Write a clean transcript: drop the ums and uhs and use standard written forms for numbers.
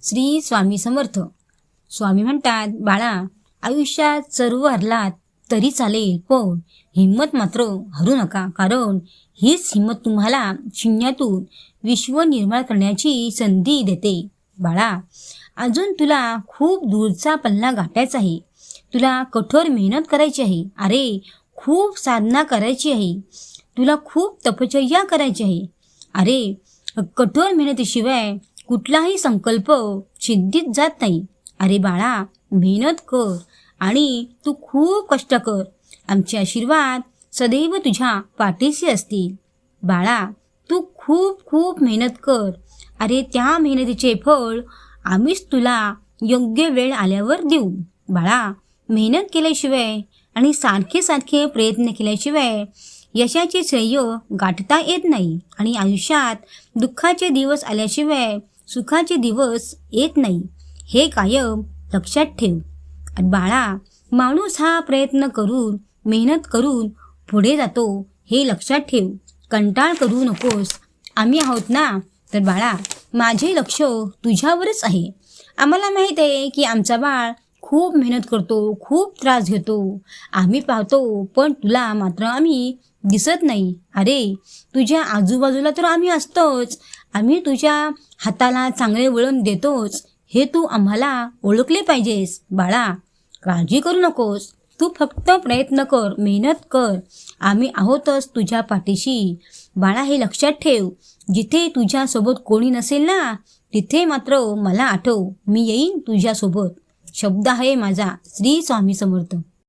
श्री स्वामी समर्थ. स्वामी म्हणतात, बाळा, आयुष्यात सर्व हरलात तरी चालेल, पण हिंमत मात्र हरू नका, कारण हीच हिंमत तुम्हाला शून्यातून विश्व निर्माण करण्याची संधी देते. बाळा, अजून तुला खूप दूरचा पल्ला गाठायचा आहे. तुला कठोर मेहनत करायची आहे. अरे, खूप साधना करायची आहे. तुला खूप तपश्चर्या करायची आहे. अरे, कठोर मेहनतीशिवाय कुठलाही संकल्प सिद्धीत जात नाही. अरे बाळा, मेहनत कर आणि तू खूप कष्ट कर. आमचे आशीर्वाद सदैव तुझ्या पाठीशी असतील. बाळा, तू खूप खूप मेहनत कर. अरे, त्या मेहनतीचे फळ आम्हीच तुला योग्य वेळ आल्यावर देऊ. बाळा, मेहनत केल्याशिवाय आणि सारखे सारखे प्रयत्न केल्याशिवाय यशाचे श्रेय गाठता येत नाही. आणि आयुष्यात दुःखाचे दिवस आल्याशिवाय सुखाचे दिवस येत नाही, हे कायम लक्षात ठेव. बाळा, माणूस हा प्रयत्न करून मेहनत करून पुढे जातो, हे लक्षात ठेव. कंटाळ करू नकोस. आम्ही आहोत ना. तर बाळा, माझे लक्ष तुझ्यावरच आहे. आम्हाला माहीत आहे की आमचा बाळ खूप मेहनत करतो, खूप त्रास घेतो. आम्ही पाहतो, पण तुला मात्र आम्ही दिसत नाही. अरे, तुझ्या आजूबाजूला तर आम्ही असतोच. आम्ही तुझ्या हाताला चांगले वळण देतोच, हे तू आम्हाला ओळखले पाहिजेस. बाळा, काळजी करू नकोस. तू फक्त प्रयत्न कर, मेहनत कर. आम्ही आहोतच तुझ्या पाठीशी. बाळा, हे लक्षात ठेव, जिथे तुझ्यासोबत कोणी नसेल ना, तिथे मात्र मला आठव. मी येईन तुझ्यासोबत. शब्द आहे माझा. श्री स्वामी समर्थ.